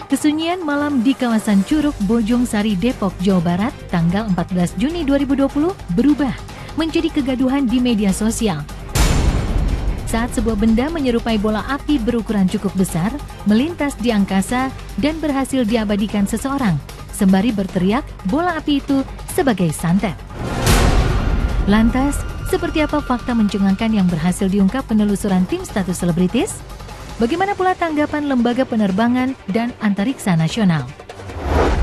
Kesunyian malam di kawasan Curug Bojong Sari, Depok, Jawa Barat, tanggal 14 Juni 2020 berubah menjadi kegaduhan di media sosial. Saat sebuah benda menyerupai bola api berukuran cukup besar, melintas di angkasa dan berhasil diabadikan seseorang, sembari berteriak bola api itu sebagai santet. Lantas, seperti apa fakta mencengangkan yang berhasil diungkap penelusuran tim status selebritis? Bagaimana pula tanggapan Lembaga Penerbangan dan Antariksa Nasional?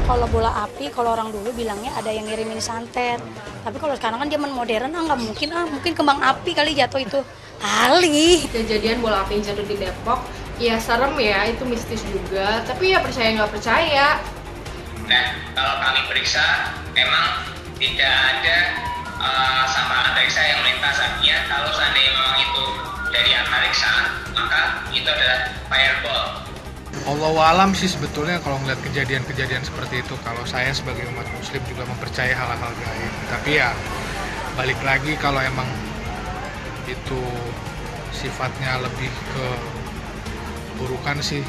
Kalau bola api, kalau orang dulu bilangnya ada yang ngirimin santet. Tapi kalau sekarang kan zaman modern, nggak mungkin, mungkin kembang api kali jatuh itu. Kali. Kejadian bola api yang jatuh di Depok, ya serem ya, itu mistis juga. Tapi ya percaya nggak percaya. Nah, kalau kami periksa, memang tidak ada sampah antariksa yang melintas. Artinya kalau seandainya memang itu dari antariksa, maka itu adalah fireball. Allahualam sih sebetulnya kalau ngeliat kejadian-kejadian seperti itu, kalau saya sebagai umat muslim juga mempercayai hal-hal gaib. Tapi ya balik lagi, kalau emang itu sifatnya lebih ke burukan sih,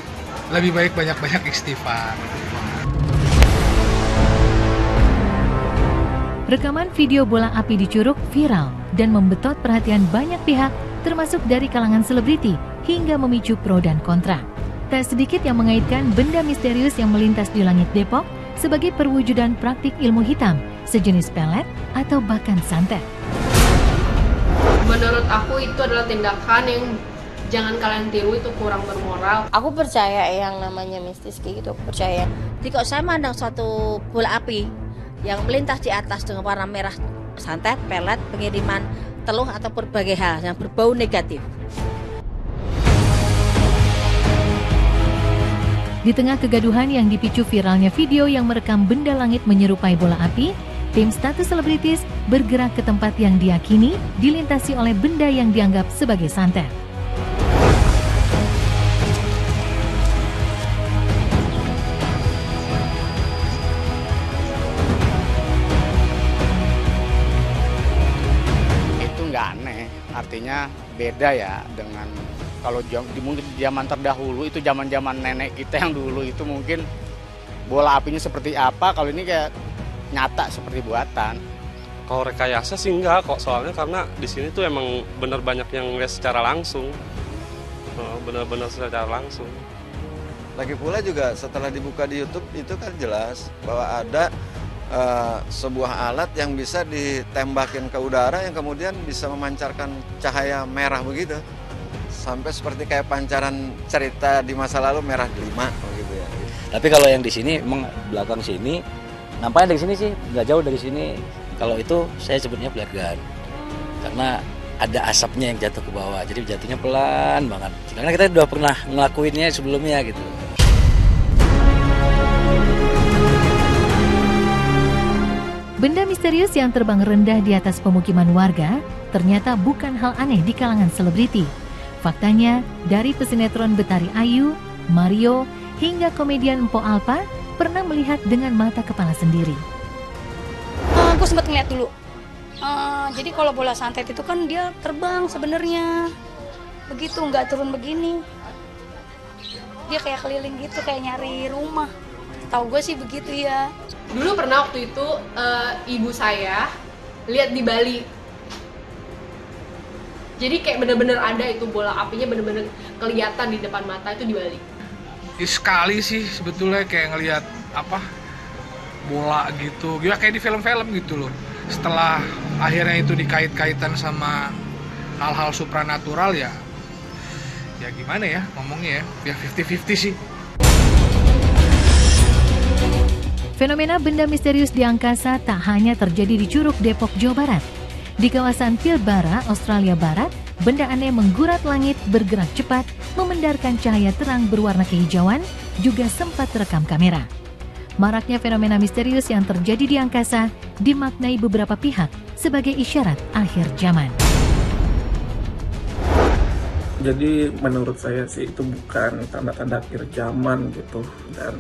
lebih baik banyak-banyak istighfar. Rekaman video bola api di Curug viral dan membetot perhatian banyak pihak, termasuk dari kalangan selebriti, hingga memicu pro dan kontra. Tak sedikit yang mengaitkan benda misterius yang melintas di langit Depok sebagai perwujudan praktik ilmu hitam, sejenis pelet atau bahkan santet. Menurut aku itu adalah tindakan yang jangan kalian tiru, itu kurang bermoral. Aku percaya yang namanya mistis kayak gitu, aku percaya. Jadi kalau saya mandang suatu bola api yang melintas di atas dengan warna merah, santet, pelet, pengiriman teluh atau berbagai hal yang berbau negatif. Di tengah kegaduhan yang dipicu viralnya video yang merekam benda langit menyerupai bola api, tim status selebritis bergerak ke tempat yang diyakini dilintasi oleh benda yang dianggap sebagai santet. Aneh, artinya beda ya dengan kalau mungkin zaman terdahulu, itu zaman nenek kita yang dulu itu mungkin bola apinya seperti apa, kalau ini kayak nyata seperti buatan. Kalau rekayasa sih enggak kok, soalnya karena di sini tuh emang bener banyak yang lihat secara langsung, bener-bener secara langsung. Lagi pula juga setelah dibuka di YouTube itu kan jelas bahwa ada sebuah alat yang bisa ditembakin ke udara yang kemudian bisa memancarkan cahaya merah begitu, sampai seperti kayak pancaran cerita di masa lalu Merah Delima begitu ya. Tapi kalau yang di sini emang belakang sini, nampaknya dari sini sih nggak jauh dari sini. Kalau itu saya sebutnya flat gun, karena ada asapnya yang jatuh ke bawah, jadi jatuhnya pelan banget. Karena kita udah pernah ngelakuinnya sebelumnya gitu. Benda misterius yang terbang rendah di atas pemukiman warga ternyata bukan hal aneh di kalangan selebriti. Faktanya, dari pesinetron Betari Ayu, Mario, hingga komedian Mpo Alpa pernah melihat dengan mata kepala sendiri. Aku sempat ngeliat dulu. Jadi kalau bola santet itu kan dia terbang sebenarnya. Begitu, nggak turun begini. Dia kayak keliling gitu, kayak nyari rumah. Tahu gue sih begitu ya. Dulu pernah waktu itu ibu saya lihat di Bali. Jadi kayak bener-bener ada itu bola apinya, bener-bener kelihatan di depan mata itu di Bali. Sekali sih sebetulnya kayak ngelihat bola gitu, ya kayak di film-film gitu loh. Setelah akhirnya itu dikait-kaitan sama hal-hal supranatural, ya gimana ya ngomongnya ya 50-50 sih. Fenomena benda misterius di angkasa tak hanya terjadi di Curug Depok, Jawa Barat. Di kawasan Pilbara, Australia Barat, benda aneh menggurat langit, bergerak cepat, memendarkan cahaya terang berwarna kehijauan, juga sempat terekam kamera. Maraknya fenomena misterius yang terjadi di angkasa dimaknai beberapa pihak sebagai isyarat akhir zaman. Jadi menurut saya sih itu bukan tanda-tanda akhir zaman gitu, dan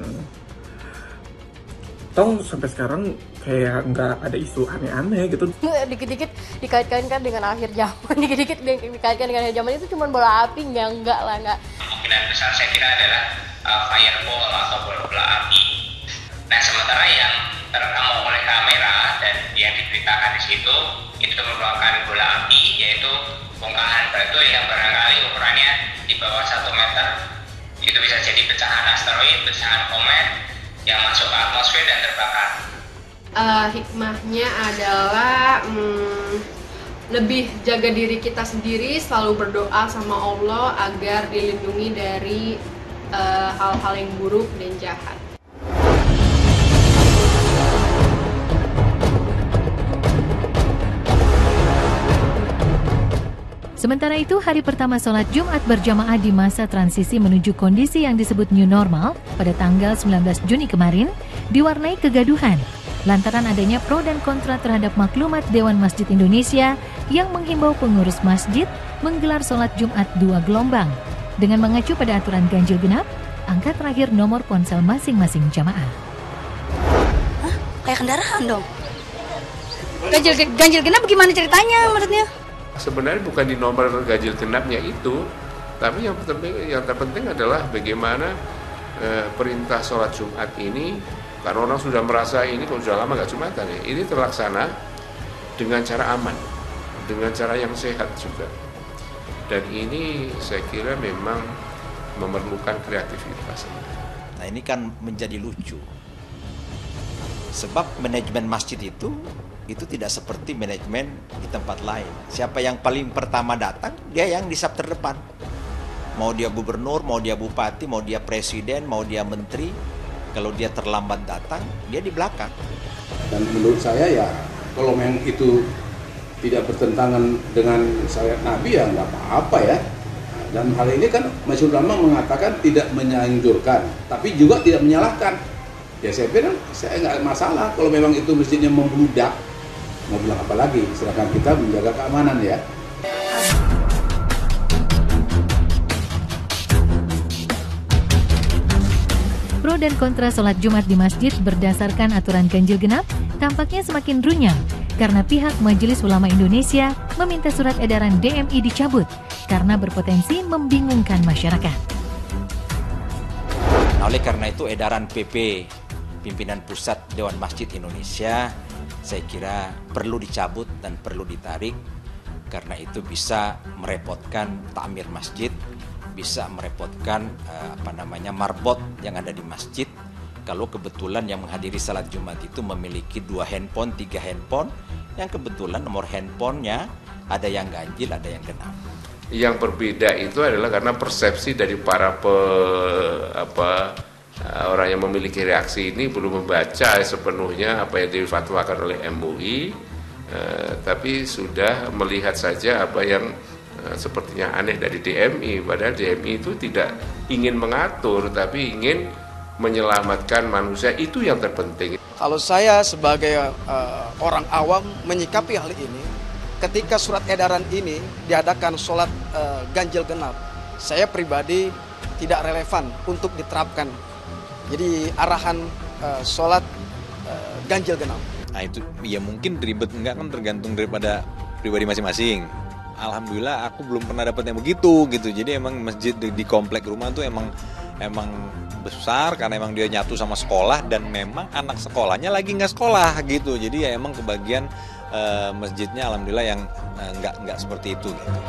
toh sampai sekarang kayak nggak ada isu aneh-aneh gitu. Dikit-dikit dikait-kaitkan dengan akhir zaman, dikit-dikit dikaitkan dengan akhir zaman, itu cuma bola api, enggak lah, enggak. Kemungkinan besar saya kira adalah fireball atau Nah, sementara yang terekam oleh kamera dan yang diberitakan di situ itu merupakan bola api, yaitu bongkahan batu yang barangkali ukurannya di bawah 1 meter. Itu bisa jadi pecahan asteroid, pecahan komet yang masuk ke atmosfer dan terbakar. Hikmahnya adalah lebih jaga diri kita sendiri, selalu berdoa sama Allah agar dilindungi dari hal-hal yang buruk dan jahat. Sementara itu, hari pertama sholat Jumat berjamaah di masa transisi menuju kondisi yang disebut new normal pada tanggal 19 Juni kemarin diwarnai kegaduhan lantaran adanya pro dan kontra terhadap maklumat Dewan Masjid Indonesia yang menghimbau pengurus masjid menggelar sholat Jumat 2 gelombang dengan mengacu pada aturan ganjil genap, angka terakhir nomor ponsel masing-masing jamaah. Hah? Kayak kendaraan dong? Ganjil genap gimana ceritanya maksudnya? Sebenarnya bukan di nomor ganjil genapnya itu, tapi yang terpenting adalah bagaimana perintah sholat Jumat ini, karena orang sudah merasa ini kalau sudah lama nggak Jumatan ya, ini terlaksana dengan cara aman, dengan cara yang sehat juga. Dan ini saya kira memang memerlukan kreativitas. Nah ini kan menjadi lucu, sebab manajemen masjid itu tidak seperti manajemen di tempat lain. Siapa yang paling pertama datang, dia yang di saf terdepan. Mau dia gubernur, mau dia bupati, mau dia presiden, mau dia menteri, kalau dia terlambat datang, dia di belakang. Dan menurut saya ya, kalau memang itu tidak bertentangan dengan syariat Nabi ya nggak apa-apa ya. Dan hal ini kan Majelis Ulama mengatakan tidak menyanjurkan, tapi juga tidak menyalahkan. Ya saya bilang, saya nggak masalah kalau memang itu masjidnya membludak. Mau bilang apa lagi, silakan kita menjaga keamanan ya. Pro dan kontra sholat Jumat di masjid berdasarkan aturan ganjil genap tampaknya semakin runyam karena pihak Majelis Ulama Indonesia meminta surat edaran DMI dicabut karena berpotensi membingungkan masyarakat. Nah, oleh karena itu edaran PP Pimpinan Pusat Dewan Masjid Indonesia saya kira perlu dicabut dan perlu ditarik karena itu bisa merepotkan takmir masjid, bisa merepotkan marbot yang ada di masjid. Kalau kebetulan yang menghadiri salat Jumat itu memiliki 2 handphone, 3 handphone, yang kebetulan nomor handphonenya ada yang ganjil, ada yang genap. Yang berbeda itu adalah karena persepsi dari para orang yang memiliki reaksi ini belum membaca sepenuhnya apa yang difatwakan oleh MUI, tapi sudah melihat saja apa yang sepertinya aneh dari DMI, padahal DMI itu tidak ingin mengatur tapi ingin menyelamatkan manusia, itu yang terpenting. Kalau saya sebagai orang awam menyikapi hal ini, ketika surat edaran ini diadakan sholat ganjil genap, saya pribadi tidak relevan untuk diterapkan. Jadi arahan sholat ganjil genap. Nah itu ya mungkin ribet enggak kan tergantung daripada pribadi masing-masing. Alhamdulillah aku belum pernah dapat yang begitu gitu. Jadi emang masjid di komplek rumah tuh emang besar karena emang dia nyatu sama sekolah dan memang anak sekolahnya lagi nggak sekolah gitu. Jadi ya emang kebagian masjidnya alhamdulillah yang nggak seperti itu gitu.